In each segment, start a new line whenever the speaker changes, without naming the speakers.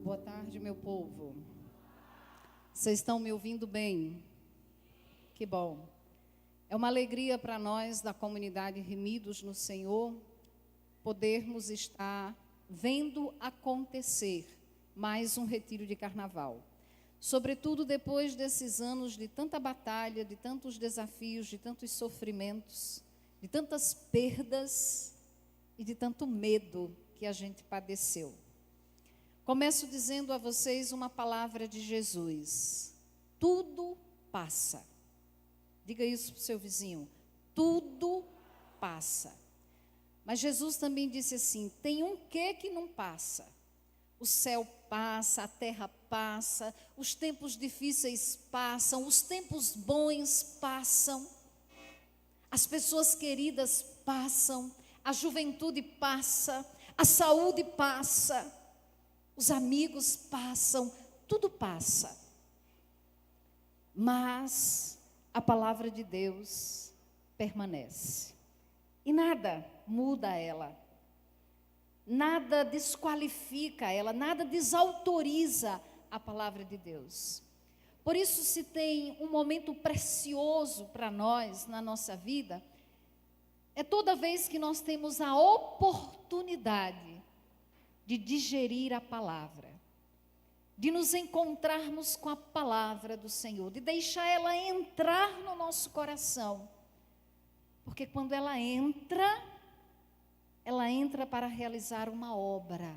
Boa tarde, meu povo. Vocês estão me ouvindo bem? Que bom. É uma alegria para nós da comunidade Remidos no Senhor podermos estar vendo acontecer mais um retiro de carnaval. Sobretudo depois desses anos de tanta batalha, de tantos desafios, de tantos sofrimentos, de tantas perdas e de tanto medo que a gente padeceu. Começo dizendo a vocês uma palavra de Jesus: tudo passa. Diga isso para o seu vizinho: tudo passa. Mas Jesus também disse assim: tem um que não passa. O céu passa, a terra passa, os tempos difíceis passam, os tempos bons passam, as pessoas queridas passam, a juventude passa, a saúde passa, os amigos passam, tudo passa. Mas a palavra de Deus permanece. E nada muda ela. Nada desqualifica ela, nada desautoriza a palavra de Deus. Por isso, se tem um momento precioso para nós na nossa vida, é toda vez que nós temos a oportunidade de digerir a palavra, de nos encontrarmos com a palavra do Senhor, de deixar ela entrar no nosso coração. Porque quando ela entra para realizar uma obra.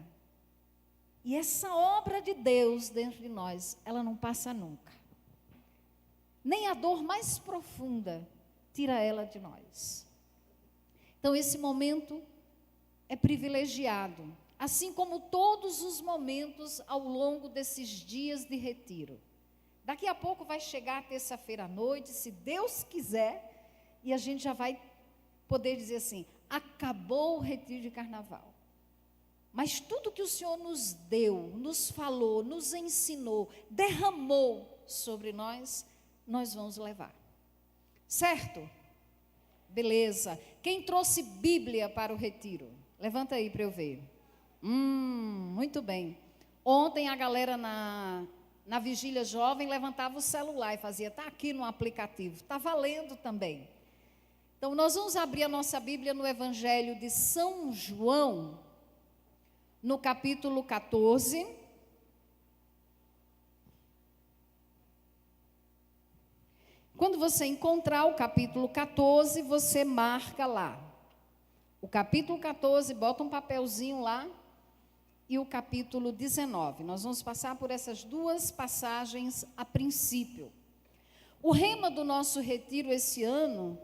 E essa obra de Deus dentro de nós, ela não passa nunca. Nem a dor mais profunda tira ela de nós. Então esse momento é privilegiado, assim como todos os momentos ao longo desses dias de retiro. Daqui a pouco vai chegar a terça-feira à noite, se Deus quiser, e a gente já vai poder dizer assim: acabou o retiro de carnaval. Mas tudo que o Senhor nos deu, nos falou, nos ensinou, derramou sobre nós, nós vamos levar. Certo? Beleza. Quem trouxe Bíblia para o retiro? Levanta aí para eu ver. Muito bem. Ontem a galera na vigília jovem levantava o celular e fazia: está aqui no aplicativo. Está valendo também. Então, nós vamos abrir a nossa Bíblia no Evangelho de São João, no capítulo 14. Quando você encontrar o capítulo 14, você marca lá. O capítulo 14, bota um papelzinho lá, e o capítulo 19. Nós vamos passar por essas duas passagens a princípio. O rema do nosso retiro esse ano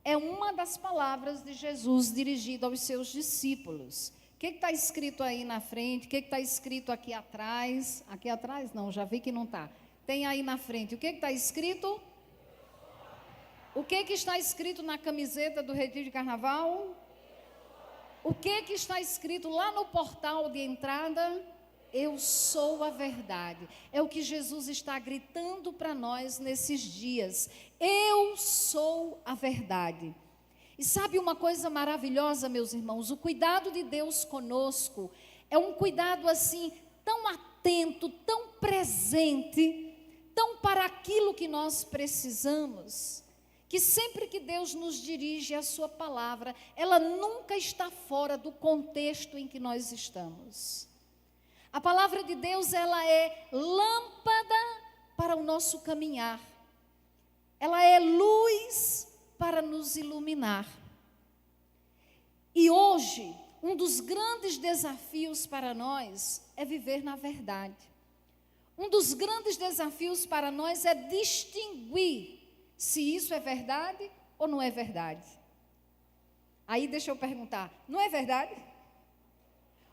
é uma das palavras de Jesus dirigida aos seus discípulos. O que está escrito aí na frente? O que está escrito aqui atrás? Aqui atrás não, já vi que não está. Tem aí na frente. O que está escrito? O que está escrito na camiseta do retiro de carnaval? O que está escrito lá no portal de entrada? Eu sou a verdade. É o que Jesus está gritando para nós nesses dias. Eu sou a verdade. E sabe uma coisa maravilhosa, meus irmãos? O cuidado de Deus conosco é um cuidado assim, tão atento, tão presente, tão para aquilo que nós precisamos, que sempre que Deus nos dirige a sua palavra, ela nunca está fora do contexto em que nós estamos. A palavra de Deus, ela é lâmpada para o nosso caminhar. Ela é luz para nos iluminar. E hoje, um dos grandes desafios para nós é viver na verdade. Um dos grandes desafios para nós é distinguir se isso é verdade ou não é verdade. Aí deixa eu perguntar, não é verdade?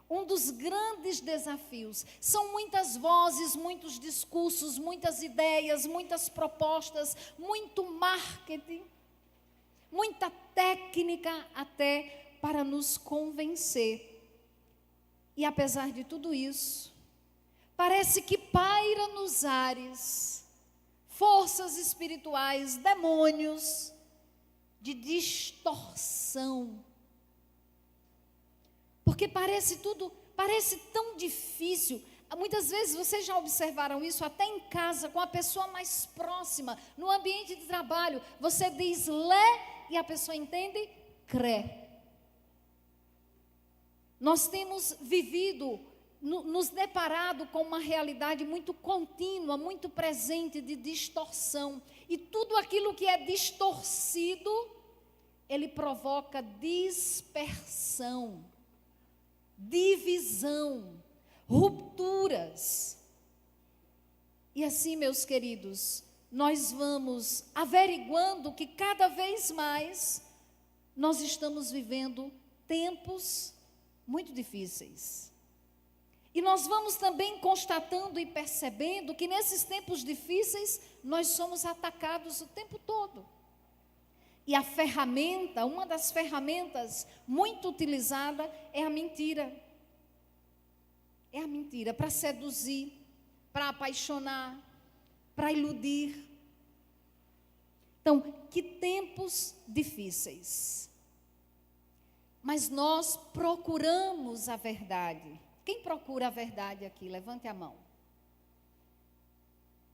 Um dos grandes desafios, são muitas vozes, muitos discursos, muitas ideias, muitas propostas, muito marketing, muita técnica até para nos convencer. E apesar de tudo isso, parece que paira nos ares forças espirituais, demônios de distorção. Porque parece tão difícil Muitas vezes vocês já observaram isso até em casa, com a pessoa mais próxima, no ambiente de trabalho. Você diz lê e a pessoa entende, crê. Nós temos vivido, nos deparado com uma realidade muito contínua, muito presente de distorção. E tudo aquilo que é distorcido, ele provoca dispersão, divisão, rupturas. E assim, meus queridos, nós vamos averiguando que cada vez mais nós estamos vivendo tempos muito difíceis. E nós vamos também constatando e percebendo que nesses tempos difíceis nós somos atacados o tempo todo. E a ferramenta, uma das ferramentas muito utilizada é a mentira. É a mentira para seduzir, para apaixonar, para iludir. Então, que tempos difíceis. Mas nós procuramos a verdade. Quem procura a verdade aqui? Levante a mão.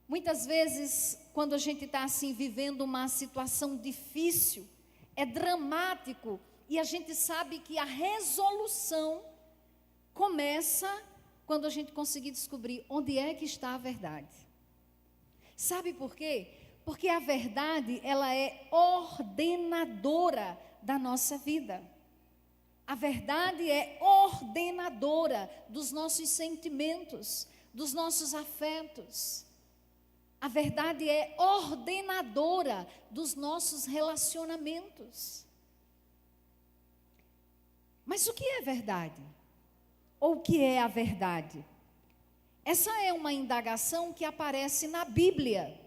Muitas vezes, quando a gente está assim, vivendo uma situação difícil, é dramático, e a gente sabe que a resolução começa quando a gente conseguir descobrir onde é que está a verdade. Sabe por quê? Porque a verdade, ela é ordenadora da nossa vida. A verdade é ordenadora dos nossos sentimentos, dos nossos afetos. A verdade é ordenadora dos nossos relacionamentos. Mas o que é verdade? Ou o que é a verdade? Essa é uma indagação que aparece na Bíblia.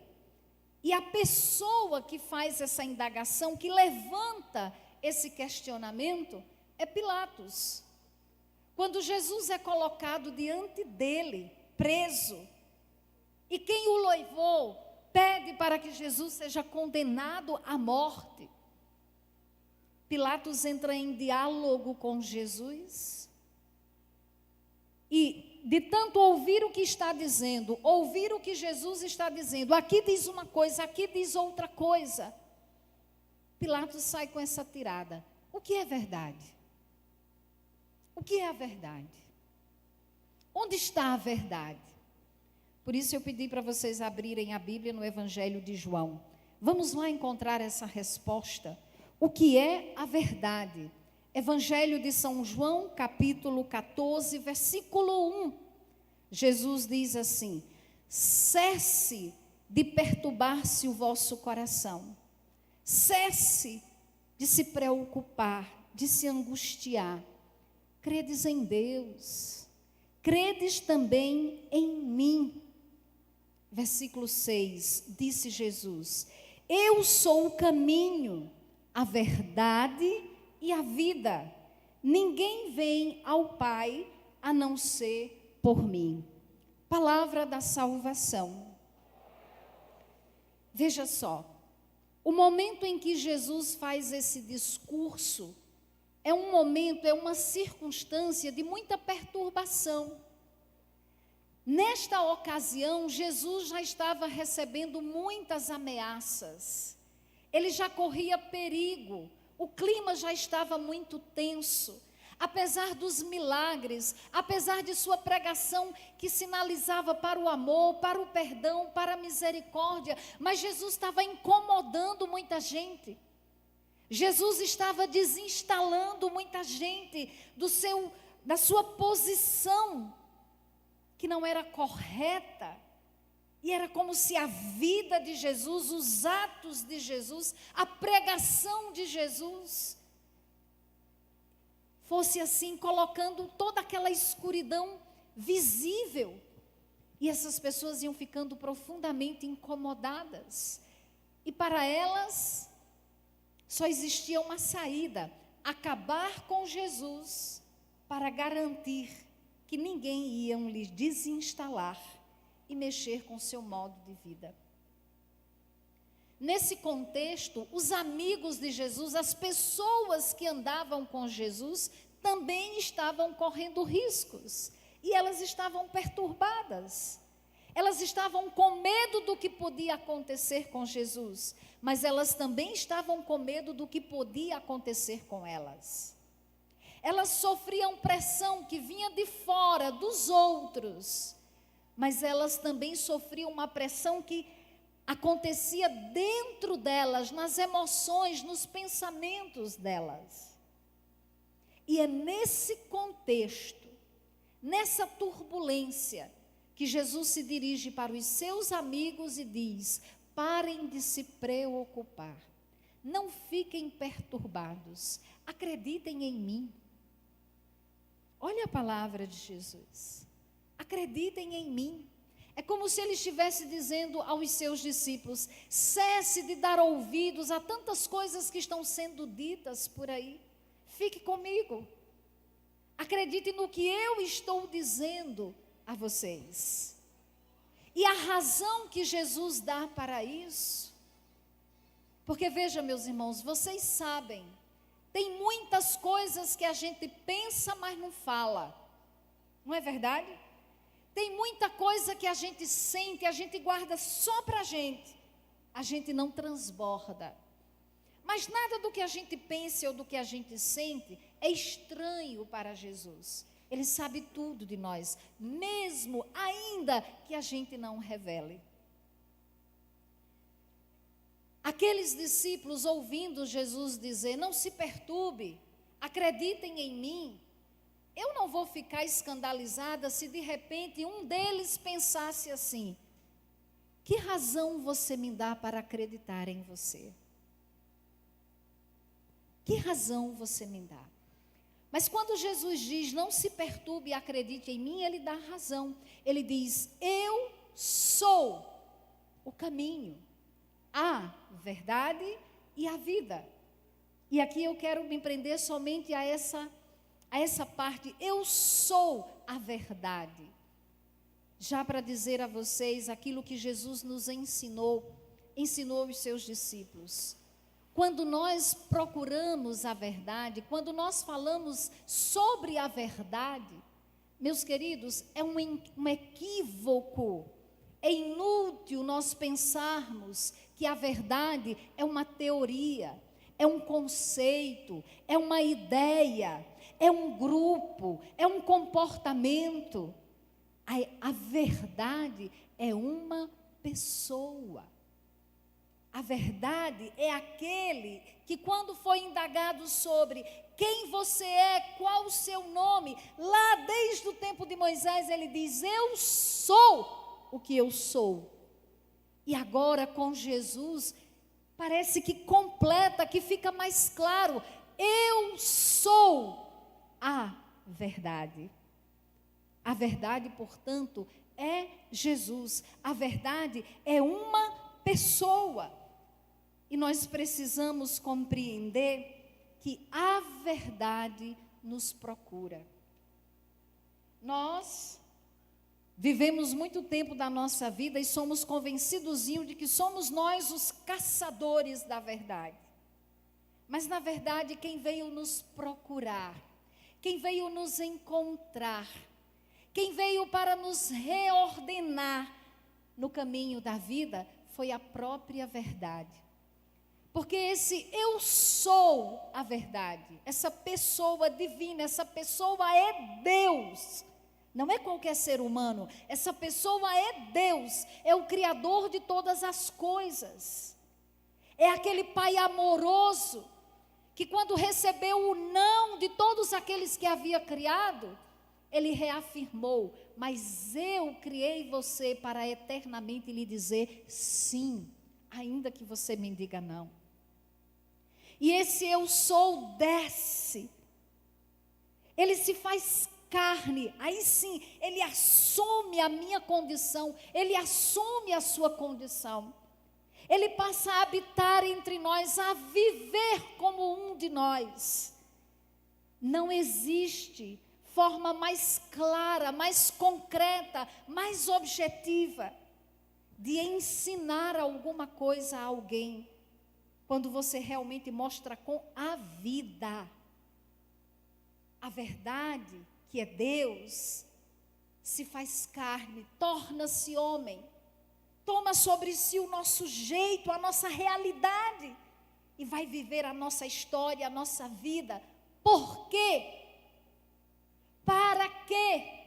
E a pessoa que faz essa indagação, que levanta esse questionamento, é Pilatos. Quando Jesus é colocado diante dele, preso, e quem o louvou pede para que Jesus seja condenado à morte, Pilatos entra em diálogo com Jesus, e de tanto ouvir o que está dizendo, ouvir o que Jesus está dizendo, aqui diz uma coisa, aqui diz outra coisa, Pilatos sai com essa tirada: o que é verdade? O que é a verdade? Onde está a verdade? Por isso eu pedi para vocês abrirem a Bíblia no Evangelho de João. Vamos lá encontrar essa resposta. O que é a verdade? Evangelho de São João, capítulo 14, versículo 1. Jesus diz assim: cesse de perturbar-se o vosso coração. Cesse de se preocupar, de se angustiar. Credes em Deus, credes também em mim. Versículo 6, disse Jesus: eu sou o caminho, a verdade e a vida. Ninguém vem ao Pai a não ser por mim. Palavra da salvação. Veja só, o momento em que Jesus faz esse discurso é um momento, é uma circunstância de muita perturbação. Nesta ocasião, Jesus já estava recebendo muitas ameaças. Ele já corria perigo. O clima já estava muito tenso. Apesar dos milagres, apesar de sua pregação que sinalizava para o amor, para o perdão, para a misericórdia, mas Jesus estava incomodando muita gente. Jesus estava desinstalando muita gente da sua posição, que não era correta. E era como se a vida de Jesus, os atos de Jesus, a pregação de Jesus, fosse assim, colocando toda aquela escuridão visível. E essas pessoas iam ficando profundamente incomodadas. E para elas, só existia uma saída: acabar com Jesus, para garantir que ninguém ia lhe desinstalar e mexer com seu modo de vida. Nesse contexto, os amigos de Jesus, as pessoas que andavam com Jesus, também estavam correndo riscos. e elas estavam perturbadas. Elas estavam com medo do que podia acontecer com Jesus, mas elas também estavam com medo do que podia acontecer com elas. Elas sofriam pressão que vinha de fora, dos outros, mas elas também sofriam uma pressão que acontecia dentro delas, nas emoções, nos pensamentos delas. E é nesse contexto, nessa turbulência, que Jesus se dirige para os seus amigos e diz: parem de se preocupar, não fiquem perturbados, acreditem em mim. Olha a palavra de Jesus, acreditem em mim. É como se ele estivesse dizendo aos seus discípulos: cesse de dar ouvidos a tantas coisas que estão sendo ditas por aí, fique comigo, acredite no que eu estou dizendo a vocês. E a razão que Jesus dá para isso, porque veja, meus irmãos, vocês sabem, tem muitas coisas que a gente pensa, mas não fala, não é verdade? Tem muita coisa que a gente sente, a gente guarda só para a gente não transborda. Mas nada do que a gente pensa ou do que a gente sente é estranho para Jesus. Ele sabe tudo de nós, mesmo ainda que a gente não revele. Aqueles discípulos ouvindo Jesus dizer: não se perturbe, acreditem em mim. Eu não vou ficar escandalizada se de repente um deles pensasse assim: que razão você me dá para acreditar em você? Que razão você me dá? Mas quando Jesus diz: não se perturbe e acredite em mim, ele dá razão. Ele diz: eu sou o caminho, a verdade e a vida. E aqui eu quero me prender somente a essa parte: eu sou a verdade. Já para dizer a vocês aquilo que Jesus nos ensinou os seus discípulos. Quando nós procuramos a verdade, quando nós falamos sobre a verdade, meus queridos, é um equívoco, é inútil nós pensarmos que a verdade é uma teoria, é um conceito, é uma ideia, é um grupo, é um comportamento. A verdade é uma pessoa. A verdade é aquele que, quando foi indagado sobre quem você é, qual o seu nome, lá desde o tempo de Moisés, ele diz: eu sou o que eu sou. E agora com Jesus, parece que completa, que fica mais claro: eu sou a verdade. A verdade, portanto, é Jesus. A verdade é uma pessoa. E nós precisamos compreender que a verdade nos procura. Nós vivemos muito tempo da nossa vida e somos convencidos de que somos nós os caçadores da verdade. Mas, na verdade, quem veio nos procurar, quem veio nos encontrar, quem veio para nos reordenar no caminho da vida, foi a própria verdade. Porque esse eu sou a verdade, essa pessoa divina, essa pessoa é Deus. Não é qualquer ser humano, essa pessoa é Deus, é o Criador de todas as coisas. É aquele Pai amoroso, que quando recebeu o não de todos aqueles que havia criado, ele reafirmou: mas eu criei você para eternamente lhe dizer sim, ainda que você me diga não. E esse eu sou desce, ele se faz carne, aí sim, ele assume a minha condição, ele assume a sua condição, ele passa a habitar entre nós, a viver como um de nós. Não existe forma mais clara, mais concreta, mais objetiva de ensinar alguma coisa a alguém, quando você realmente mostra com a vida. A verdade, que é Deus, se faz carne, torna-se homem, toma sobre si o nosso jeito, a nossa realidade, e vai viver a nossa história, a nossa vida. Por quê? Para quê?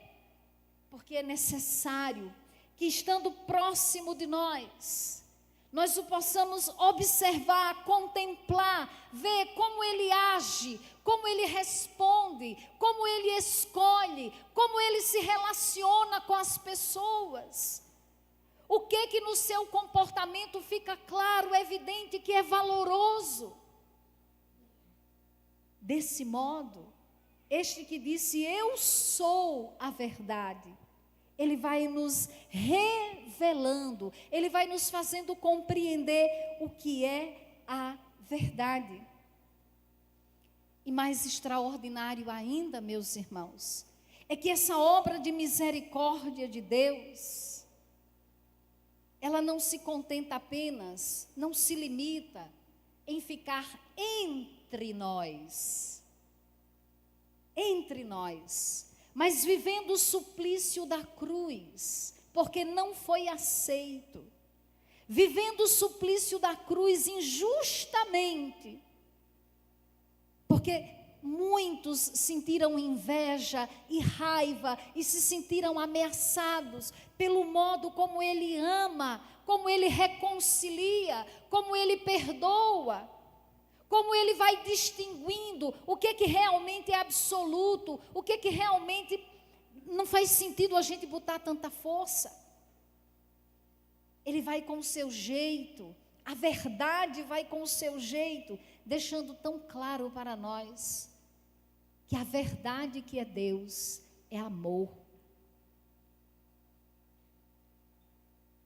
Porque é necessário que, estando próximo de nós o possamos observar, contemplar, ver como ele age, como ele responde, como ele escolhe, como ele se relaciona com as pessoas. O que no seu comportamento fica claro, evidente, que é valoroso. Desse modo, este que disse, eu sou a verdade, ele vai nos revelando, ele vai nos fazendo compreender o que é a verdade. E mais extraordinário ainda, meus irmãos, é que essa obra de misericórdia de Deus, ela não se contenta apenas, não se limita em ficar entre nós, mas vivendo o suplício da cruz, porque não foi aceito, vivendo o suplício da cruz injustamente, porque muitos sentiram inveja e raiva e se sentiram ameaçados pelo modo como ele ama, como ele reconcilia, como ele perdoa, como ele vai distinguindo o que realmente é absoluto, o que realmente não faz sentido a gente botar tanta força. Ele vai com o seu jeito, a verdade vai com o seu jeito, deixando tão claro para nós que a verdade que é Deus é amor.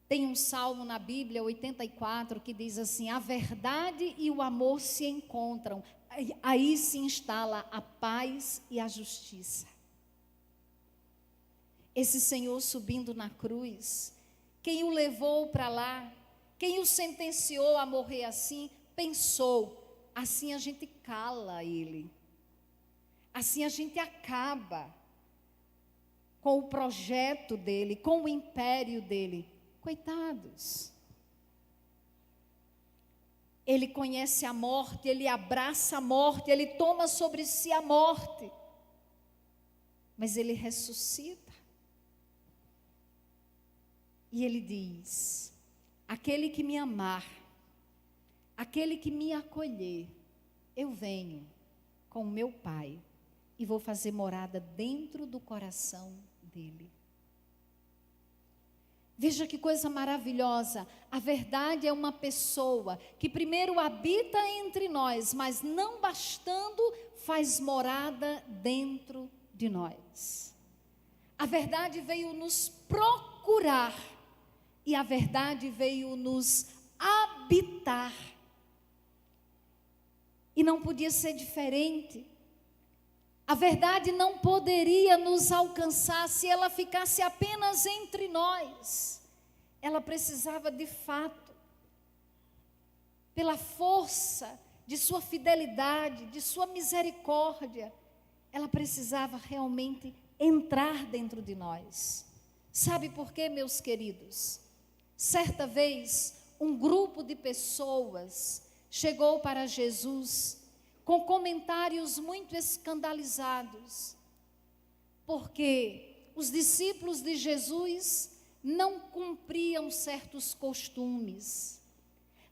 Tem um salmo na Bíblia, 84, que diz assim: a verdade e o amor se encontram, aí se instala a paz e a justiça. Esse Senhor subindo na cruz, quem o levou para lá, quem o sentenciou a morrer assim, pensou, assim a gente cala ele, assim a gente acaba com o projeto dele, com o império dele. Coitados. Ele conhece a morte, ele abraça a morte, ele toma sobre si a morte, mas ele ressuscita. E ele diz: aquele que me amar, aquele que me acolher, eu venho com o meu Pai e vou fazer morada dentro do coração dele. Veja que coisa maravilhosa. A verdade é uma pessoa que primeiro habita entre nós, mas não bastando, faz morada dentro de nós. A verdade veio nos procurar e a verdade veio nos habitar. E não podia ser diferente. A verdade não poderia nos alcançar se ela ficasse apenas entre nós. Ela precisava de fato, pela força de sua fidelidade, de sua misericórdia, ela precisava realmente entrar dentro de nós. Sabe por quê, meus queridos? Certa vez, um grupo de pessoas chegou para Jesus com comentários muito escandalizados, porque os discípulos de Jesus não cumpriam certos costumes,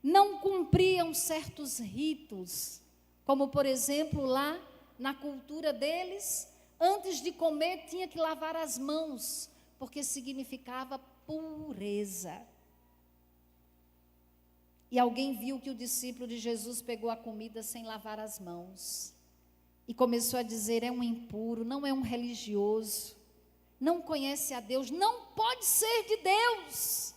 não cumpriam certos ritos, como por exemplo lá na cultura deles, antes de comer tinha que lavar as mãos, porque significava pureza. E alguém viu que o discípulo de Jesus pegou a comida sem lavar as mãos. E começou a dizer, é um impuro, não é um religioso, não conhece a Deus, não pode ser de Deus.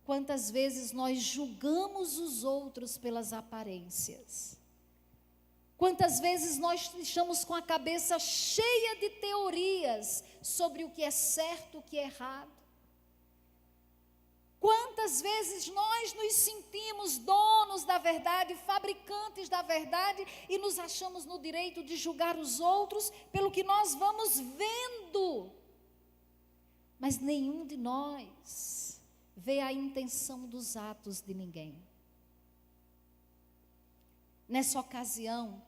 Quantas vezes nós julgamos os outros pelas aparências? Quantas vezes nós estamos com a cabeça cheia de teorias sobre o que é certo, o que é errado? Quantas vezes nós nos sentimos donos da verdade, fabricantes da verdade, e nos achamos no direito de julgar os outros pelo que nós vamos vendo, Mas nenhum de nós vê a intenção dos atos de ninguém. Nessa ocasião,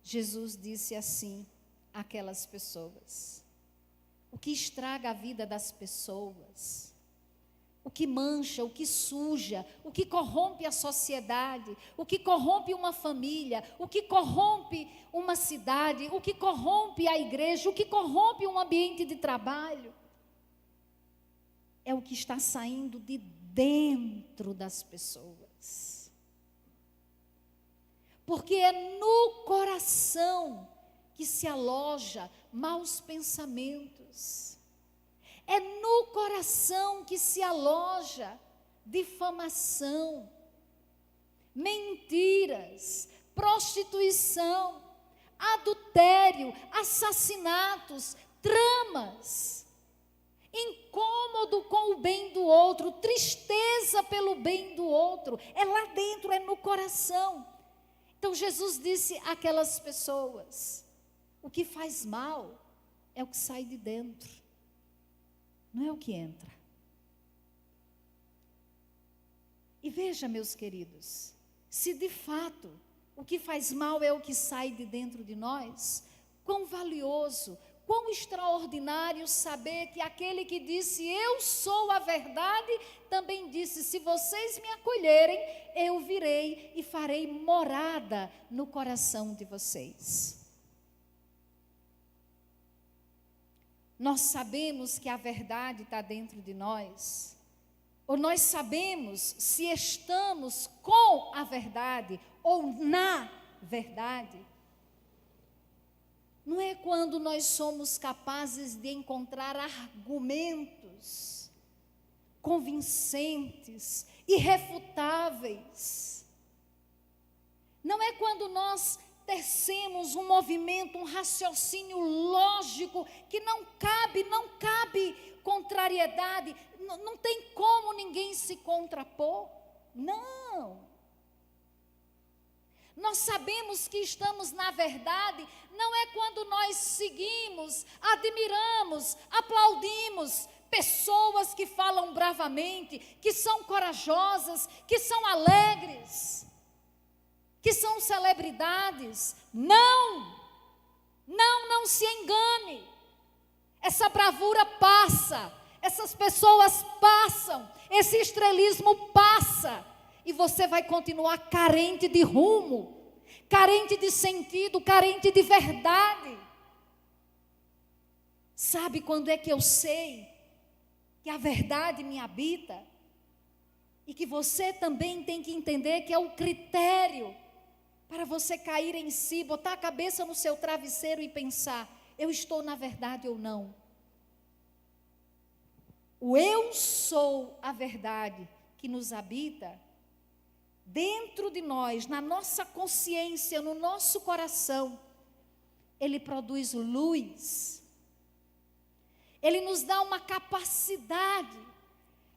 Jesus disse assim àquelas pessoas: o que estraga a vida das pessoas, o que mancha, o que suja, o que corrompe a sociedade, o que corrompe uma família, o que corrompe uma cidade, o que corrompe a igreja, o que corrompe um ambiente de trabalho, é o que está saindo de dentro das pessoas. Porque é no coração que se aloja maus pensamentos. É no coração que se aloja difamação, mentiras, prostituição, adultério, assassinatos, tramas, incômodo com o bem do outro, tristeza pelo bem do outro. É lá dentro, é no coração. Então Jesus disse àquelas pessoas: o que faz mal é o que sai de dentro, não é o que entra. E veja, meus queridos, se de fato o que faz mal é o que sai de dentro de nós, quão valioso, quão extraordinário saber que aquele que disse eu sou a verdade, também disse: se vocês me acolherem, eu virei e farei morada no coração de vocês. Nós sabemos que a verdade está dentro de nós, ou nós sabemos se estamos com a verdade ou na verdade, não é quando nós somos capazes de encontrar argumentos convincentes, irrefutáveis. Não é quando nós tecemos um movimento, um raciocínio lógico, que não cabe contrariedade, não tem como ninguém se contrapor. Não. Nós sabemos que estamos na verdade, não é quando nós seguimos, admiramos, aplaudimos pessoas que falam bravamente, que são corajosas, que são alegres, que são celebridades. Não se engane. Essa bravura passa, essas pessoas passam, esse estrelismo passa, e você vai continuar carente de rumo, carente de sentido, carente de verdade. Sabe quando é que eu sei que a verdade me habita? E que você também tem que entender que é o critério para você cair em si, botar a cabeça no seu travesseiro e pensar: eu estou na verdade ou não? O eu sou a verdade que nos habita dentro de nós, na nossa consciência, no nosso coração, ele produz luz. Ele nos dá uma capacidade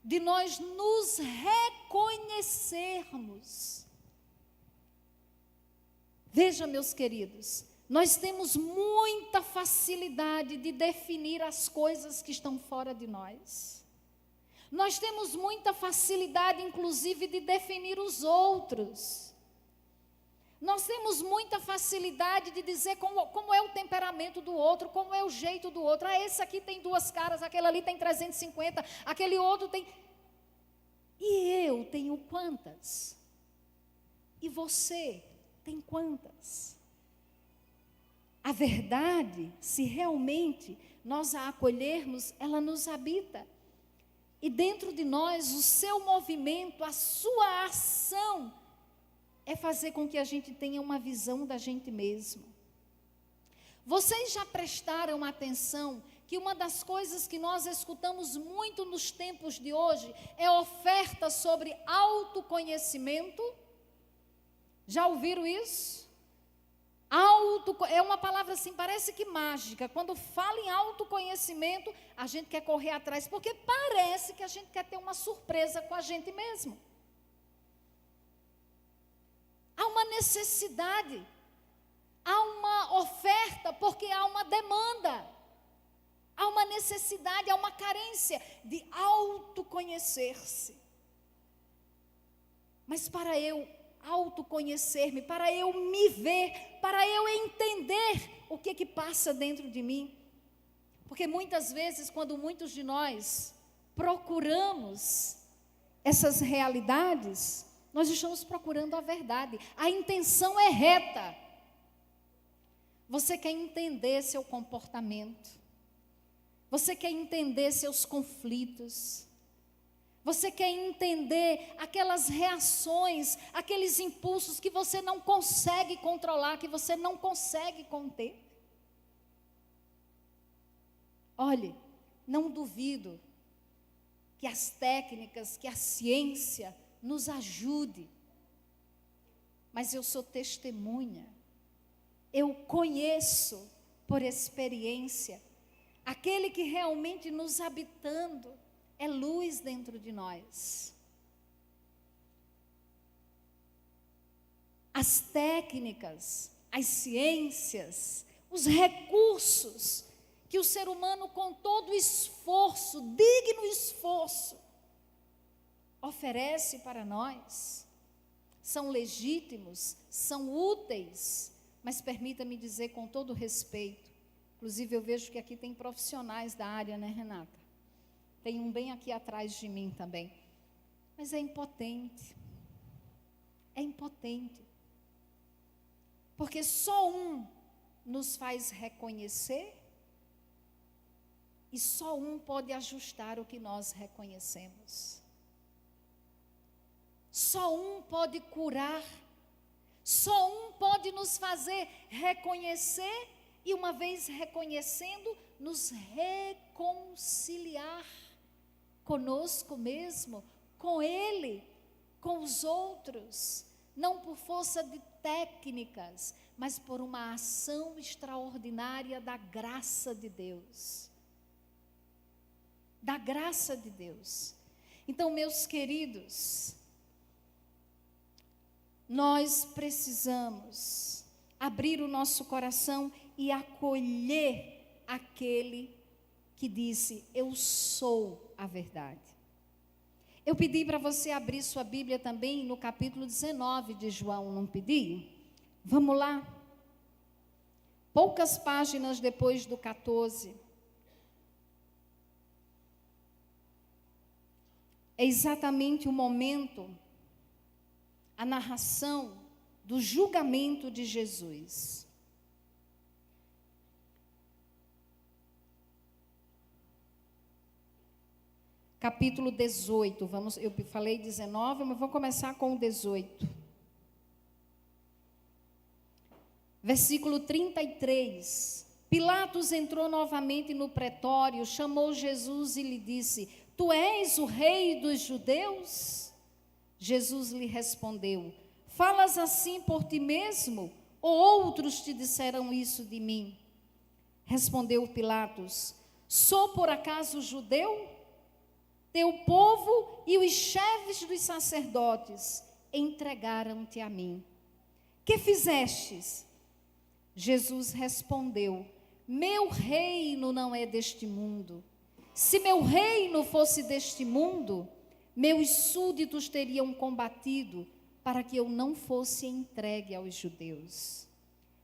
de nós nos reconhecermos. Veja, meus queridos, nós temos muita facilidade de definir as coisas que estão fora de nós. Nós temos muita facilidade, inclusive, de definir os outros. Nós temos muita facilidade de dizer como é o temperamento do outro, como é o jeito do outro. Ah, esse aqui tem 2 caras, aquele ali tem 350, aquele outro tem... E eu tenho quantas? E você tem quantas? A verdade, se realmente nós a acolhermos, ela nos habita. E dentro de nós, o seu movimento, a sua ação, é fazer com que a gente tenha uma visão da gente mesmo. Vocês já prestaram atenção que uma das coisas que nós escutamos muito nos tempos de hoje é oferta sobre autoconhecimento? Já ouviram isso? É uma palavra assim, parece que mágica. Quando fala em autoconhecimento, a gente quer correr atrás, porque parece que a gente quer ter uma surpresa com a gente mesmo. Há uma necessidade, há uma oferta, porque há uma demanda. Há uma necessidade, há uma carência de autoconhecer-se. Mas para eu autoconhecer-me, para eu me ver, para eu entender o que passa dentro de mim. Porque muitas vezes, quando muitos de nós procuramos essas realidades, nós estamos procurando a verdade. A intenção é reta. Você quer entender seu comportamento. Você quer entender seus conflitos. Você quer entender aquelas reações, aqueles impulsos que você não consegue controlar, que você não consegue conter. Olhe, não duvido que as técnicas, que a ciência nos ajude. Mas eu sou testemunha. Eu conheço por experiência aquele que realmente nos habitando é luz dentro de nós. As técnicas, as ciências, os recursos que o ser humano, com todo esforço, digno esforço, oferece para nós, são legítimos, são úteis, mas permita-me dizer com todo respeito, inclusive eu vejo que aqui tem profissionais da área, né, Renata? Tem um bem aqui atrás de mim também, mas é impotente, porque só um nos faz reconhecer, e só um pode ajustar o que nós reconhecemos. Só um pode curar. Só um pode nos fazer reconhecer e, uma vez reconhecendo, nos reconciliar conosco mesmo, com Ele, com os outros. Não por força de técnicas, mas por uma ação extraordinária da graça de Deus. Da graça de Deus. Então, meus queridos, nós precisamos abrir o nosso coração e acolher aquele que disse: eu sou a verdade. Eu pedi para você abrir sua Bíblia também no capítulo 19 de João, não pedi? Vamos lá. Poucas páginas depois do 14. É exatamente o momento, a narração do julgamento de Jesus. Capítulo 18, eu falei 19, mas vou começar com o 18. Versículo 33. Pilatos entrou novamente no pretório, chamou Jesus e lhe disse: tu és o rei dos judeus? Jesus lhe respondeu: falas assim por ti mesmo, ou outros te disseram isso de mim? Respondeu Pilatos: sou por acaso judeu? Teu povo e os chefes dos sacerdotes entregaram-te a mim. Que fizestes? Jesus respondeu: meu reino não é deste mundo. Se meu reino fosse deste mundo, meus súditos teriam combatido para que eu não fosse entregue aos judeus.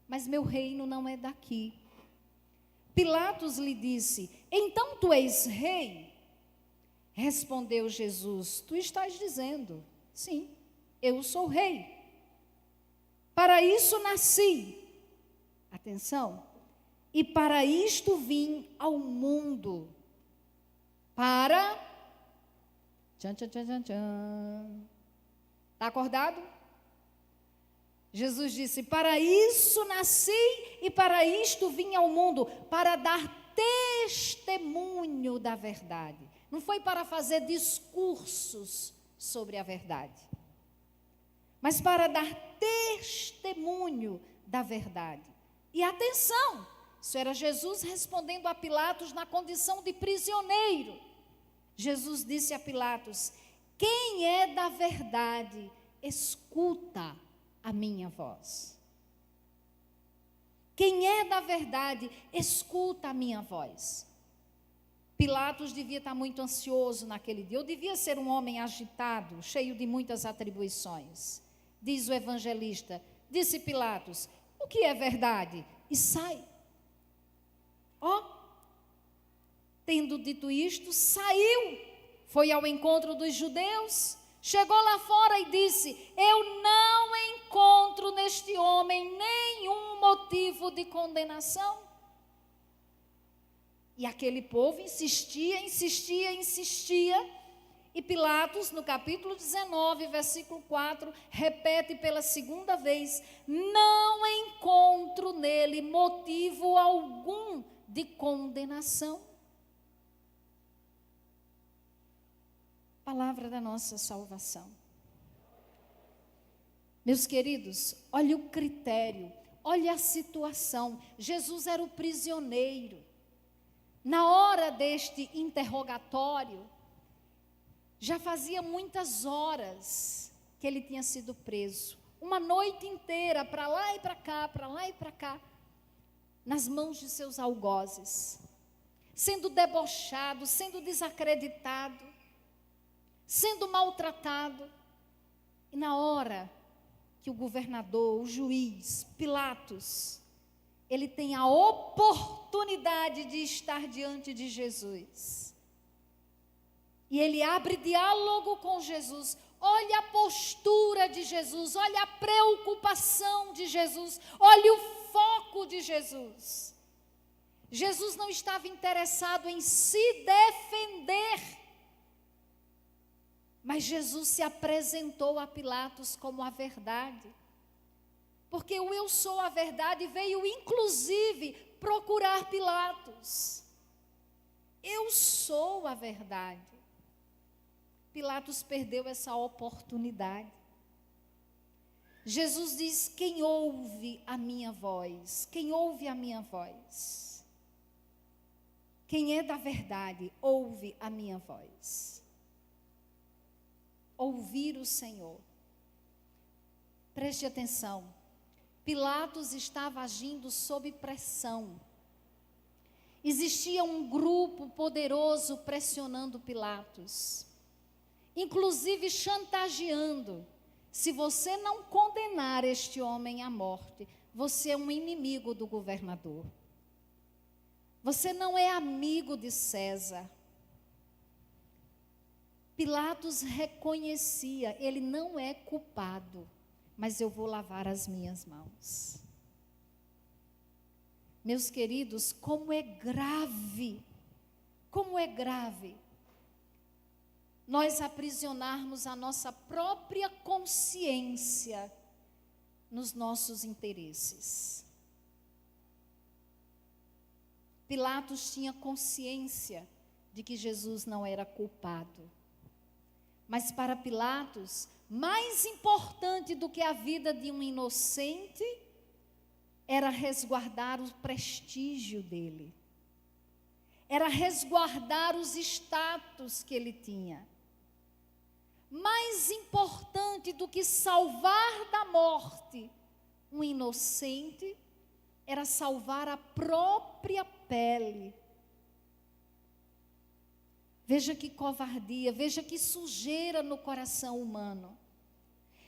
Mas meu reino não é daqui. Pilatos lhe disse: então tu és rei? Respondeu Jesus: tu estás dizendo, sim, eu sou rei. Para isso nasci, atenção, e para isto vim ao mundo. Para, está acordado? Jesus disse: para isso nasci e para isto vim ao mundo, para dar testemunho da verdade. Não foi para fazer discursos sobre a verdade, mas para dar testemunho da verdade. E atenção, isso era Jesus respondendo a Pilatos na condição de prisioneiro. Jesus disse a Pilatos: quem é da verdade, escuta a minha voz. Quem é da verdade, escuta a minha voz. Pilatos devia estar muito ansioso naquele dia, ou devia ser um homem agitado, cheio de muitas atribuições. Diz o evangelista, disse Pilatos, o que é verdade? E sai. Tendo dito isto, saiu, foi ao encontro dos judeus, chegou lá fora e disse, eu não encontro neste homem nenhum motivo de condenação. E aquele povo insistia, e Pilatos, no capítulo 19, versículo 4, repete pela segunda vez, não encontro nele motivo algum de condenação. Palavra da nossa salvação. Meus queridos, olha o critério, olha a situação. Jesus era o prisioneiro. Na hora deste interrogatório, já fazia muitas horas que ele tinha sido preso. Uma noite inteira, para lá e para cá, para lá e para cá, nas mãos de seus algozes, sendo debochado, sendo desacreditado, sendo maltratado. E na hora que o governador, o juiz, Pilatos, ele tem a oportunidade de estar diante de Jesus. E ele abre diálogo com Jesus. Olha a postura de Jesus, olha a preocupação de Jesus, olha o foco de Jesus. Jesus não estava interessado em se defender, mas Jesus se apresentou a Pilatos como a verdade. Porque o eu sou a verdade veio inclusive procurar Pilatos. Eu sou a verdade. Pilatos perdeu essa oportunidade. Jesus diz, quem ouve a minha voz? Quem ouve a minha voz? Quem é da verdade, ouve a minha voz. Ouvir o Senhor. Preste atenção. Pilatos estava agindo sob pressão. Existia um grupo poderoso pressionando Pilatos, inclusive chantageando. Se você não condenar este homem à morte, você é um inimigo do governador. Você não é amigo de César. Pilatos reconhecia, ele não é culpado, mas eu vou lavar as minhas mãos. Meus queridos, como é grave nós aprisionarmos a nossa própria consciência nos nossos interesses. Pilatos tinha consciência de que Jesus não era culpado. Mas para Pilatos, mais importante do que a vida de um inocente, era resguardar o prestígio dele. Era resguardar os status que ele tinha. Mais importante do que salvar da morte um inocente, era salvar a própria pele. Veja que covardia, veja que sujeira no coração humano.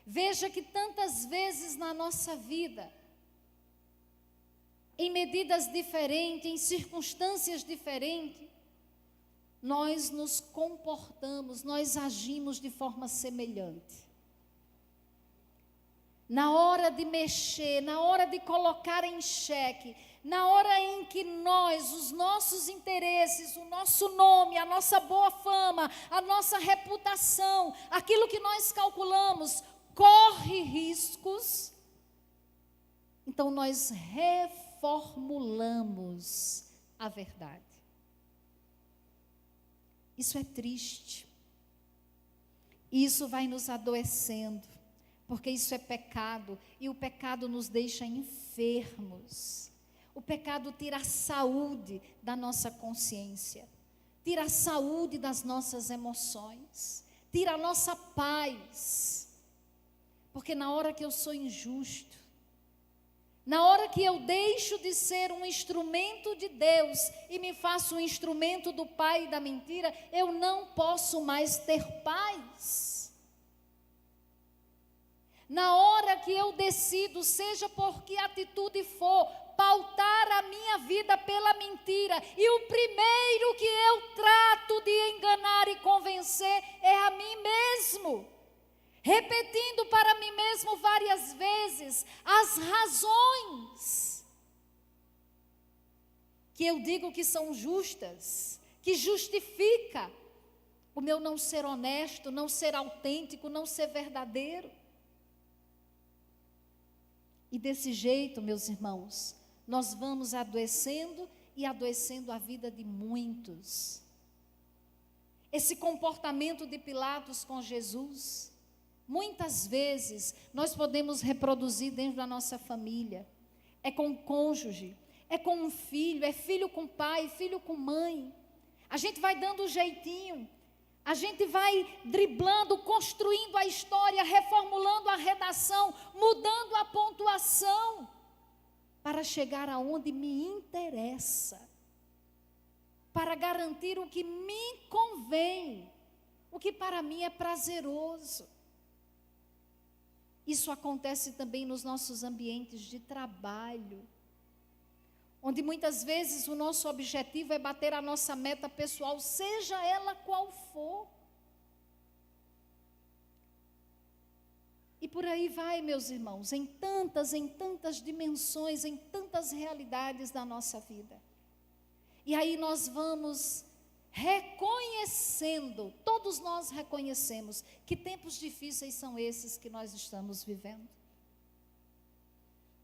Veja que tantas vezes na nossa vida, em medidas diferentes, em circunstâncias diferentes, nós nos comportamos, nós agimos de forma semelhante. Na hora de mexer, na hora de colocar em xeque, na hora em que nós, os nossos interesses, o nosso nome, a nossa boa fama, a nossa reputação, aquilo que nós calculamos, corre riscos, então nós reformulamos a verdade. Isso é triste. Isso vai nos adoecendo, porque isso é pecado, e o pecado nos deixa enfermos. O pecado tira a saúde da nossa consciência, tira a saúde das nossas emoções, tira a nossa paz. Porque na hora que eu sou injusto, Na hora que eu deixo de ser um instrumento de Deus e me faço um instrumento do pai da mentira, eu não posso mais ter paz. Na hora que eu decido, seja por que atitude for, pautar a minha vida pela mentira, e o primeiro que eu trato de enganar e convencer é a mim mesmo, repetindo para mim mesmo várias vezes as razões que eu digo que são justas, que justifica o meu não ser honesto, não ser autêntico, não ser verdadeiro. E desse jeito, meus irmãos, nós vamos adoecendo e adoecendo a vida de muitos. Esse comportamento de Pilatos com Jesus, muitas vezes nós podemos reproduzir dentro da nossa família. É com o cônjuge, é com um filho, é filho com pai, filho com mãe. A gente vai dando um jeitinho, a gente vai driblando, construindo a história, reformulando a redação, mudando a pontuação, para chegar aonde me interessa, para garantir o que me convém, o que para mim é prazeroso. Isso acontece também nos nossos ambientes de trabalho, onde muitas vezes o nosso objetivo é bater a nossa meta pessoal, seja ela qual for. E por aí vai, meus irmãos, em tantas dimensões, em tantas realidades da nossa vida. E aí nós vamos reconhecendo, todos nós reconhecemos, que tempos difíceis são esses que nós estamos vivendo.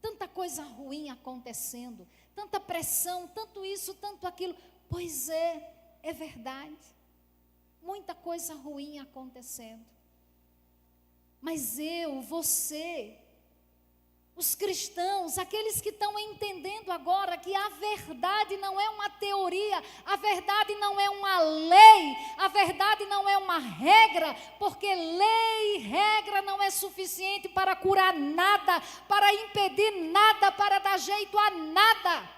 Tanta coisa ruim acontecendo, tanta pressão, tanto isso, tanto aquilo. Pois é verdade. Muita coisa ruim acontecendo. Mas eu, você, os cristãos, aqueles que estão entendendo agora que a verdade não é uma teoria, a verdade não é uma lei, a verdade não é uma regra, porque lei e regra não é suficiente para curar nada, para impedir nada, para dar jeito a nada.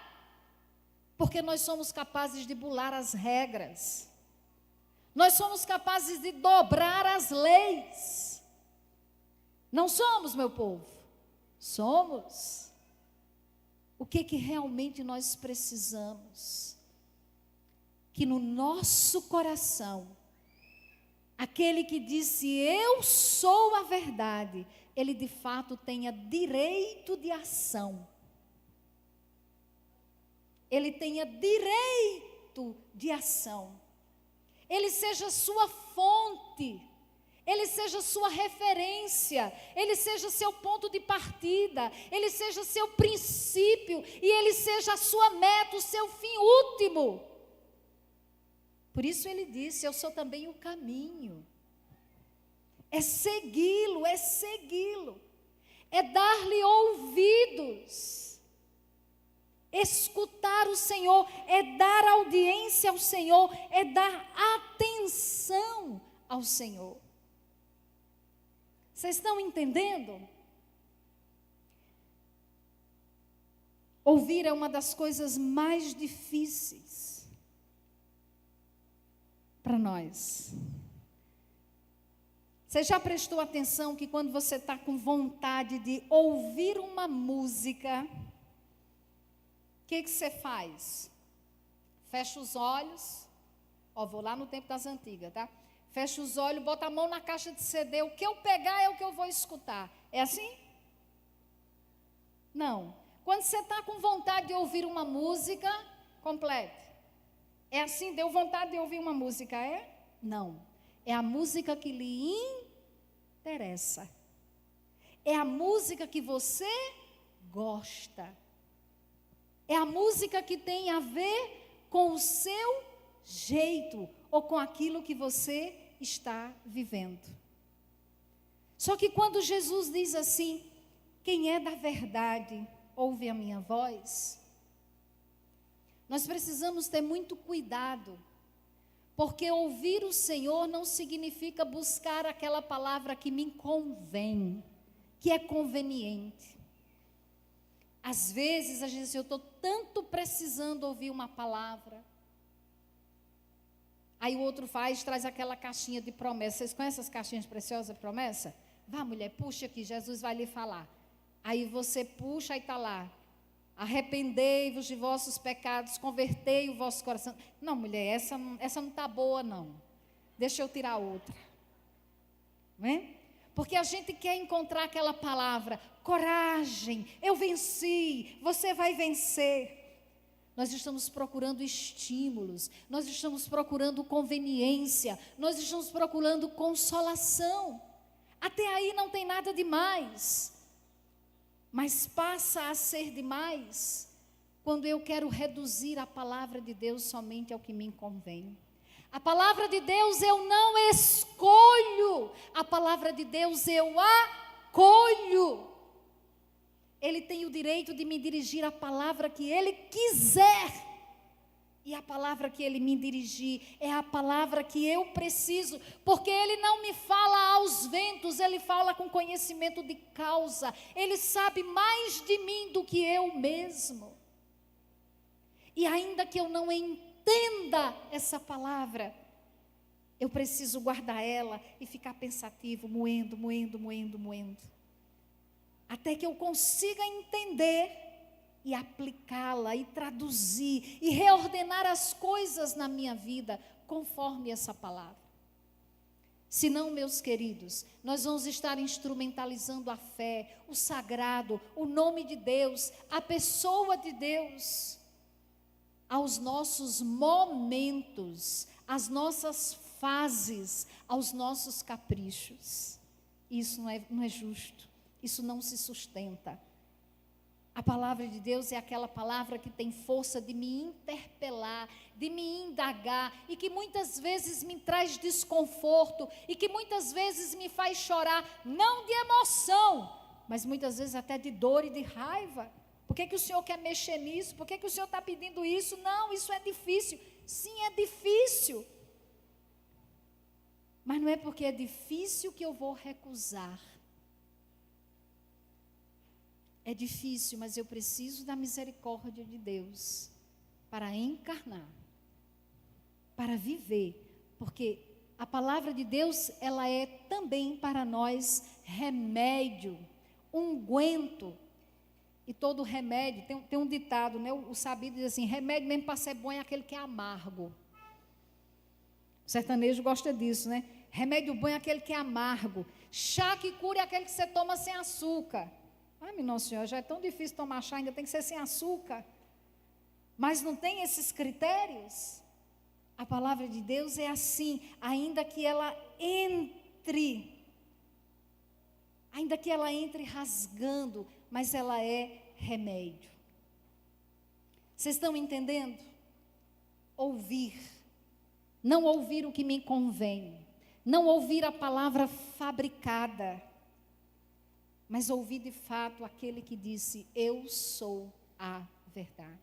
Porque nós somos capazes de bular as regras, nós somos capazes de dobrar as leis. Não somos, meu povo? Somos. O que realmente nós precisamos? Que no nosso coração, aquele que disse, eu sou a verdade, ele de fato tenha direito de ação. Ele tenha direito de ação. Ele seja sua fonte. Ele seja sua referência, ele seja seu ponto de partida, ele seja seu princípio e ele seja a sua meta, o seu fim último. Por isso ele disse, eu sou também o caminho. É segui-lo, é dar-lhe ouvidos, escutar o Senhor, é dar audiência ao Senhor, é dar atenção ao Senhor. Vocês estão entendendo? Ouvir é uma das coisas mais difíceis para nós. Você já prestou atenção que quando você está com vontade de ouvir uma música, o que você faz? Fecha os olhos, vou lá no tempo das antigas, tá? Fecha os olhos, bota a mão na caixa de CD, o que eu pegar é o que eu vou escutar. É assim? Não. Quando você está com vontade de ouvir uma música, complete. É assim, deu vontade de ouvir uma música, é? Não. É a música que lhe interessa. É a música que você gosta. É a música que tem a ver com o seu jeito ou com aquilo que você está vivendo. Só que quando Jesus diz assim, quem é da verdade, ouve a minha voz, nós precisamos ter muito cuidado, porque ouvir o Senhor não significa buscar aquela palavra que me convém, que é conveniente. Às vezes a gente diz, eu estou tanto precisando ouvir uma palavra. Aí o outro traz aquela caixinha de promessa. Vocês conhecem as caixinhas preciosas de promessa? Vá, mulher, puxa aqui, Jesus vai lhe falar. Aí você puxa e está lá. Arrependei-vos de vossos pecados, convertei o vosso coração. Não, mulher, essa não está boa, não. Deixa eu tirar outra. Não é? Porque a gente quer encontrar aquela palavra, coragem, eu venci, você vai vencer. Nós estamos procurando estímulos, nós estamos procurando conveniência, nós estamos procurando consolação. Até aí não tem nada demais. Mas passa a ser demais quando eu quero reduzir a palavra de Deus somente ao que me convém. A palavra de Deus eu não escolho, a palavra de Deus eu acolho. Ele tem o direito de me dirigir a palavra que Ele quiser. E a palavra que Ele me dirigir é a palavra que eu preciso. Porque Ele não me fala aos ventos, Ele fala com conhecimento de causa. Ele sabe mais de mim do que eu mesmo. E ainda que eu não entenda essa palavra, eu preciso guardar ela e ficar pensativo, moendo. Até que eu consiga entender e aplicá-la, e traduzir, e reordenar as coisas na minha vida, conforme essa palavra. Senão, meus queridos, nós vamos estar instrumentalizando a fé, o sagrado, o nome de Deus, a pessoa de Deus, aos nossos momentos, às nossas fases, aos nossos caprichos. Isso não é justo. Isso não se sustenta. A palavra de Deus é aquela palavra que tem força de me interpelar, de me indagar, e que muitas vezes me traz desconforto, e que muitas vezes me faz chorar, não de emoção, mas muitas vezes até de dor e de raiva. Por que o Senhor quer mexer nisso? Por que o Senhor está pedindo isso? Não, isso é difícil. Sim, é difícil. Mas não é porque é difícil que eu vou recusar. É difícil, mas eu preciso da misericórdia de Deus para encarnar, para viver, porque a palavra de Deus, ela é também para nós remédio, unguento. E todo remédio, tem um ditado, né? O sabido diz assim, remédio mesmo para ser bom é aquele que é amargo. O sertanejo gosta disso, né? Remédio bom é aquele que é amargo. Chá que cura é aquele que você toma sem açúcar. Ai, meu Nosso Senhor, já é tão difícil tomar chá, ainda tem que ser sem açúcar. Mas não tem esses critérios? A palavra de Deus é assim, ainda que ela entre rasgando, mas ela é remédio. Vocês estão entendendo? Ouvir, não ouvir o que me convém, não ouvir a palavra fabricada, mas ouvir de fato aquele que disse, eu sou a verdade.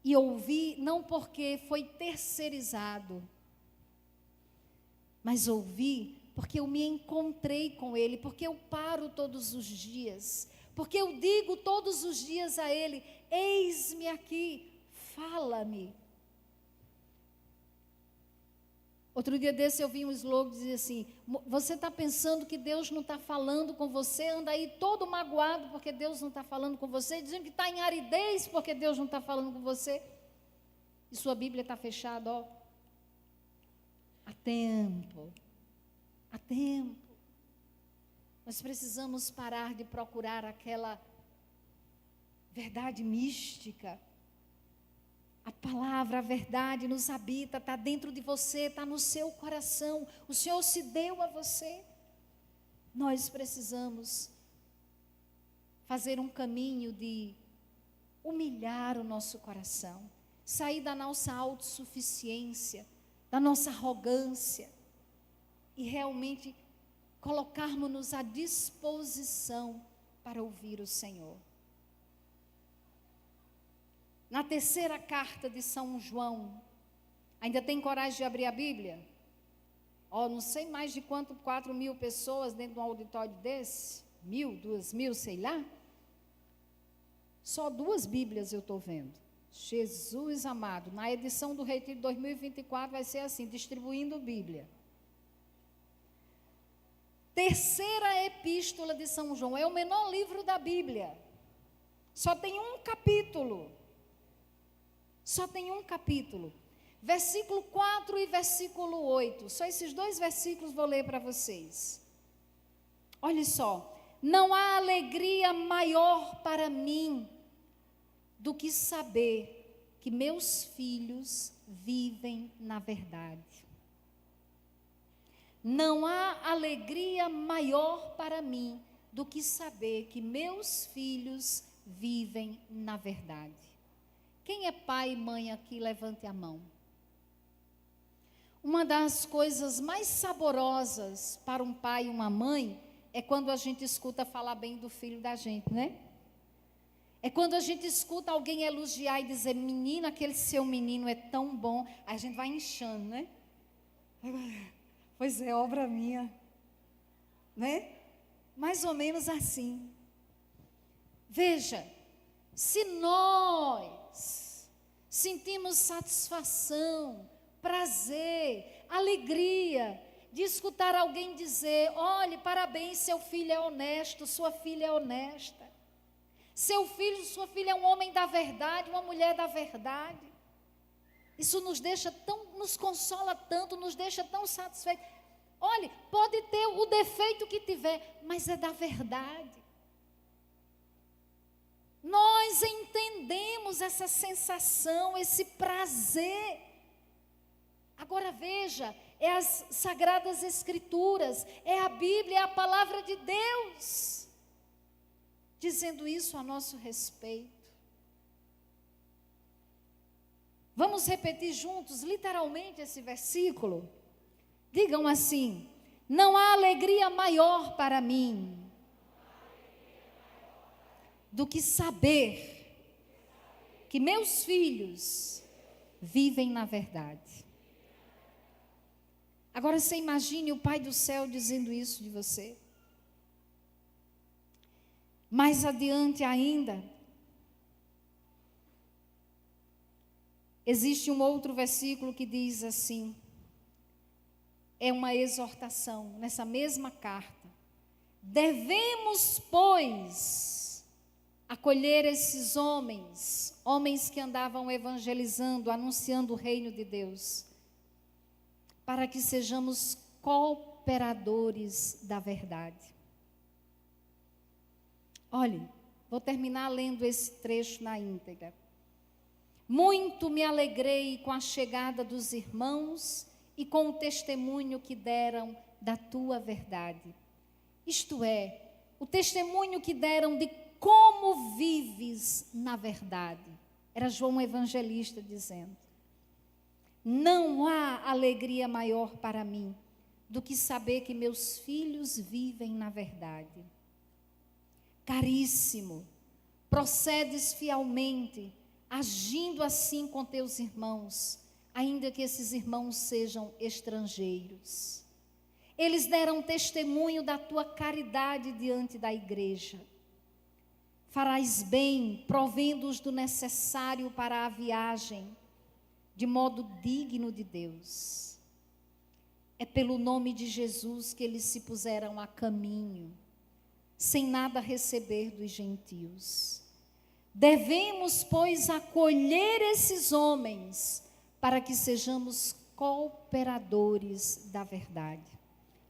E ouvir não porque foi terceirizado, mas ouvir porque eu me encontrei com Ele, porque eu paro todos os dias, porque eu digo todos os dias a Ele, eis-me aqui, fala-me. Outro dia desse eu vi um slogan que dizia assim, você está pensando que Deus não está falando com você, anda aí todo magoado porque Deus não está falando com você, dizendo que está em aridez porque Deus não está falando com você, e sua Bíblia está fechada, ó, há tempo, nós precisamos parar de procurar aquela verdade mística. A palavra, a verdade nos habita, está dentro de você, está no seu coração. O Senhor se deu a você. Nós precisamos fazer um caminho de humilhar o nosso coração, sair da nossa autossuficiência, da nossa arrogância e realmente colocarmos-nos à disposição para ouvir o Senhor. Na terceira carta de São João, ainda tem coragem de abrir a Bíblia? Não sei mais de quanto, 4.000 pessoas dentro de um auditório desse, 1.000, 2.000, sei lá. Só 2 Bíblias eu estou vendo. Jesus amado, na edição do Retiro 2024 vai ser assim, distribuindo Bíblia. Terceira Epístola de São João, é o menor livro da Bíblia. Só tem um capítulo. Só tem um capítulo. Versículo 4 e versículo 8. Só esses 2 versículos vou ler para vocês. Olha só. Não há alegria maior para mim do que saber que meus filhos vivem na verdade. Não há alegria maior para mim do que saber que meus filhos vivem na verdade. Quem é pai e mãe aqui, levante a mão. Uma das coisas mais saborosas para um pai e uma mãe é quando a gente escuta falar bem do filho da gente, né? É quando a gente escuta alguém elogiar e dizer, menina, aquele seu menino é tão bom. Aí a gente vai inchando, né? Pois é, obra minha. Né? Mais ou menos assim. Veja, se nós sentimos satisfação, prazer, alegria de escutar alguém dizer, olhe, parabéns, seu filho é honesto, sua filha é honesta. Seu filho, sua filha é um homem da verdade, uma mulher da verdade. Isso nos consola tanto, nos deixa tão satisfeitos. Olhe, pode ter o defeito que tiver, mas é da verdade. Nós entendemos essa sensação, esse prazer. Agora veja, é as Sagradas Escrituras, é a Bíblia, é a palavra de Deus dizendo isso a nosso respeito. Vamos repetir juntos, literalmente, esse versículo? Digam assim: não há alegria maior para mim do que saber que meus filhos vivem na verdade. Agora você imagine o Pai do céu dizendo isso de você. Mais adiante ainda, existe um outro versículo que diz assim, é uma exortação nessa mesma carta. Devemos, pois, acolher esses homens que andavam evangelizando, anunciando o reino de Deus, para que sejamos cooperadores da verdade. Olhe, vou terminar lendo esse trecho na íntegra. Muito me alegrei com a chegada dos irmãos e com o testemunho que deram da tua verdade. Isto é, o testemunho que deram de como vives na verdade. Era João Evangelista dizendo. Não há alegria maior para mim do que saber que meus filhos vivem na verdade. Caríssimo, procedes fielmente, agindo assim com teus irmãos, ainda que esses irmãos sejam estrangeiros. Eles deram testemunho da tua caridade diante da igreja. Farás bem, provendo-os do necessário para a viagem, de modo digno de Deus. É pelo nome de Jesus que eles se puseram a caminho, sem nada receber dos gentios. Devemos, pois, acolher esses homens, para que sejamos cooperadores da verdade.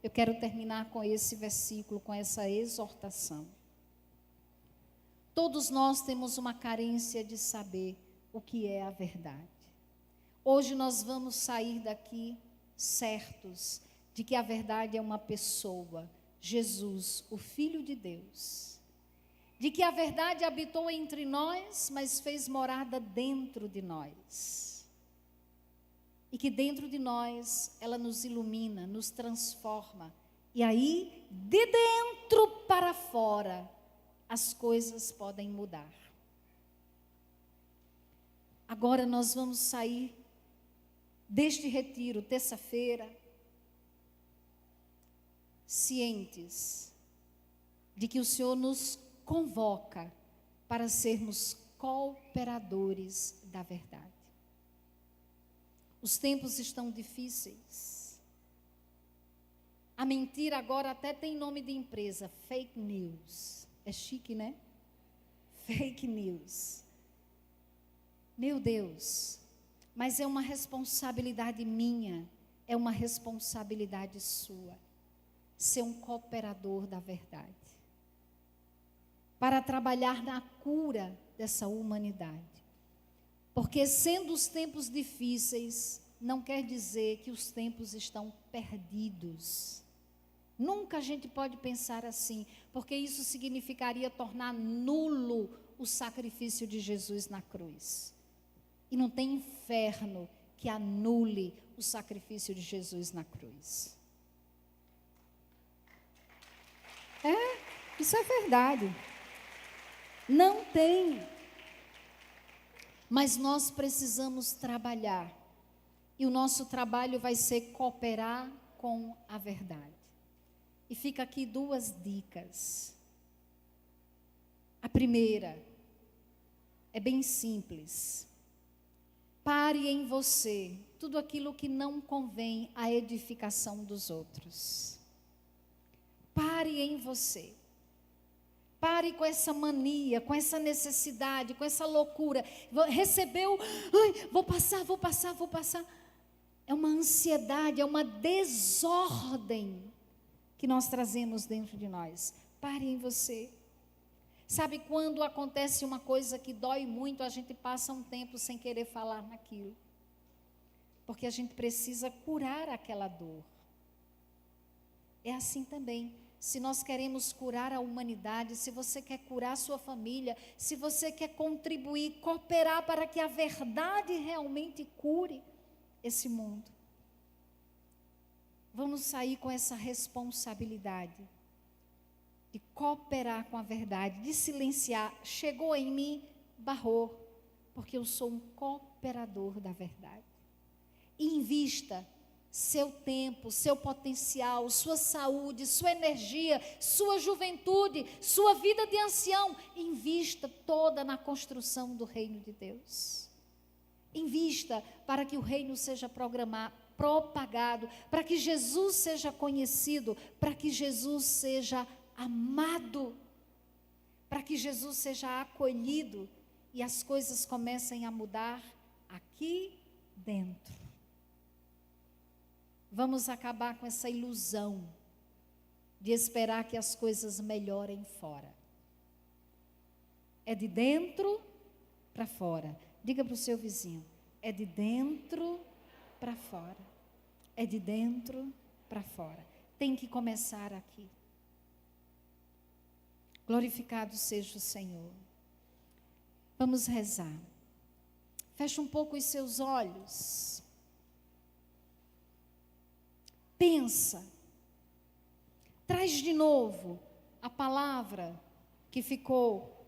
Eu quero terminar com esse versículo, com essa exortação. Todos nós temos uma carência de saber o que é a verdade. Hoje nós vamos sair daqui certos de que a verdade é uma pessoa, Jesus, o Filho de Deus. De que a verdade habitou entre nós, mas fez morada dentro de nós. E que dentro de nós ela nos ilumina, nos transforma. E aí, de dentro para fora, as coisas podem mudar. Agora nós vamos sair deste retiro, terça-feira, cientes de que o Senhor nos convoca para sermos cooperadores da verdade. Os tempos estão difíceis. A mentira agora até tem nome de empresa, fake news. É chique, né? Fake news. Meu Deus, mas é uma responsabilidade minha, é uma responsabilidade sua, ser um cooperador da verdade, para trabalhar na cura dessa humanidade. Porque sendo os tempos difíceis, não quer dizer que os tempos estão perdidos. Nunca a gente pode pensar assim, porque isso significaria tornar nulo o sacrifício de Jesus na cruz. E não tem inferno que anule o sacrifício de Jesus na cruz. Isso é verdade. Não tem. Mas nós precisamos trabalhar. E o nosso trabalho vai ser cooperar com a verdade. E fica aqui 2 dicas. A primeira é bem simples. Pare em você tudo aquilo que não convém à edificação dos outros. Pare em você. Pare com essa mania, com essa necessidade, com essa loucura. Recebeu, vou passar. É uma ansiedade, é uma desordem que nós trazemos dentro de nós. Pare em você. Sabe, quando acontece uma coisa que dói muito, a gente passa um tempo sem querer falar naquilo. Porque a gente precisa curar aquela dor. É assim também. Se nós queremos curar a humanidade, se você quer curar a sua família, se você quer contribuir, cooperar para que a verdade realmente cure esse mundo. Vamos sair com essa responsabilidade de cooperar com a verdade, de silenciar. Chegou em mim, barrou, porque eu sou um cooperador da verdade. Invista seu tempo, seu potencial, sua saúde, sua energia, sua juventude, sua vida de ancião. Invista toda na construção do reino de Deus. Invista para que o reino seja propagado, para que Jesus seja conhecido, para que Jesus seja amado, para que Jesus seja acolhido e as coisas comecem a mudar aqui dentro. Vamos acabar com essa ilusão de esperar que as coisas melhorem fora. É de dentro para fora. Diga para o seu vizinho, é de dentro para fora. É de dentro para fora. Tem que começar aqui. Glorificado seja o Senhor. Vamos rezar. Feche um pouco os seus olhos. Pensa. Traz de novo a palavra que ficou,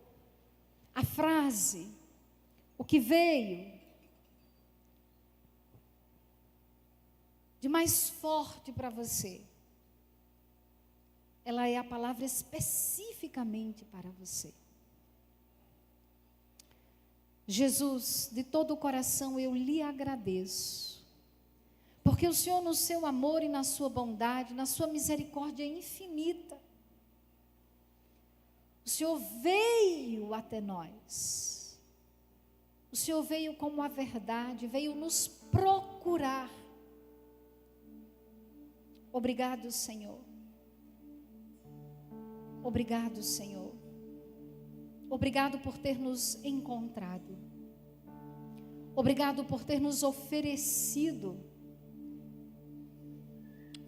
a frase, o que veio de mais forte para você. Ela é a palavra especificamente para você. Jesus, de todo o coração eu lhe agradeço, porque o Senhor, no seu amor e na sua bondade, na sua misericórdia infinita, o Senhor veio até nós. O Senhor veio como a verdade, veio nos procurar. Obrigado, Senhor. Obrigado, Senhor. Obrigado por ter nos encontrado. Obrigado por ter nos oferecido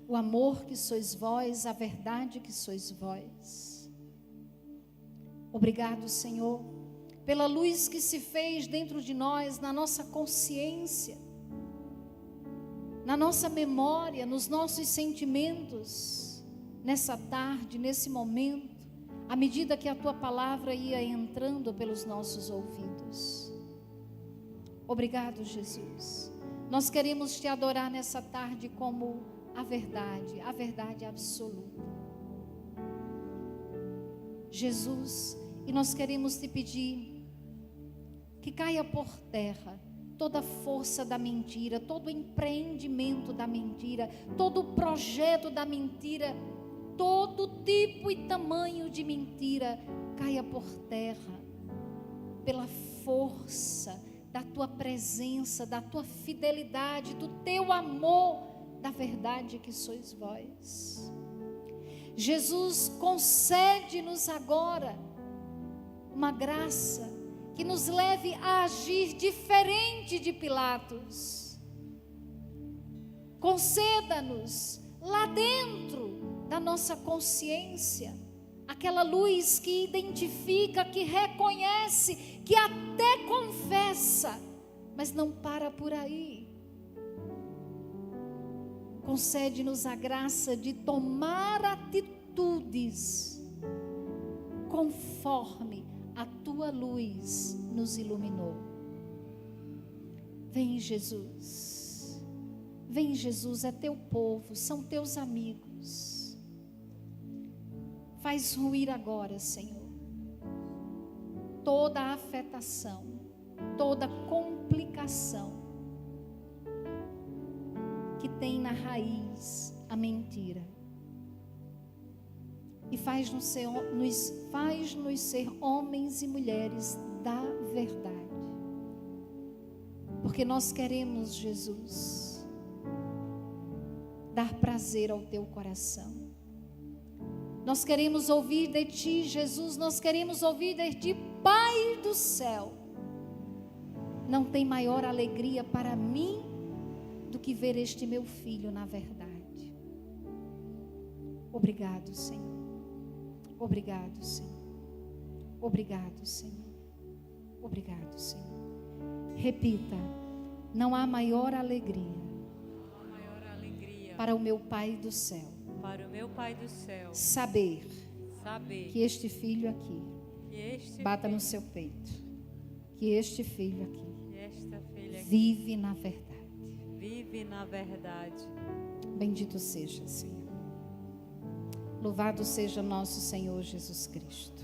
o amor que sois vós, a verdade que sois vós. Obrigado, Senhor, pela luz que se fez dentro de nós, na nossa consciência, na nossa memória, nos nossos sentimentos, nessa tarde, nesse momento, à medida que a Tua palavra ia entrando pelos nossos ouvidos. Obrigado, Jesus. Nós queremos Te adorar nessa tarde como a verdade absoluta. Jesus, E nós queremos te pedir que caia por terra toda a força da mentira, todo o empreendimento da mentira, todo o projeto da mentira, todo tipo e tamanho de mentira, caia por terra, pela força da tua presença, da tua fidelidade, do teu amor, da verdade que sois vós. Jesus, concede-nos agora uma graça que nos leve a agir diferente de Pilatos. Conceda-nos lá dentro da nossa consciência aquela luz que identifica, que reconhece, que até confessa, mas não para por aí. Concede-nos a graça de tomar atitudes conforme a tua luz nos iluminou. Vem, Jesus. Vem, Jesus, é teu povo, são teus amigos. Faz ruir agora, Senhor, toda a afetação, toda complicação que tem na raiz a mentira. E faz-nos ser homens e mulheres da verdade. Porque nós queremos, Jesus, dar prazer ao teu coração. Nós queremos ouvir de ti, Jesus, nós queremos ouvir de ti, Pai do céu. Não tem maior alegria para mim do que ver este meu filho na verdade. Obrigado, Senhor. Obrigado, Senhor. Obrigado, Senhor. Obrigado, Senhor. Repita: não há maior alegria para o meu Pai do céu.
Para o meu Pai do céu.
Saber que este filho aqui bata no seu peito. Que este filho aqui vive na verdade.
Vive na verdade.
Bendito seja, Senhor. Louvado seja nosso Senhor Jesus Cristo.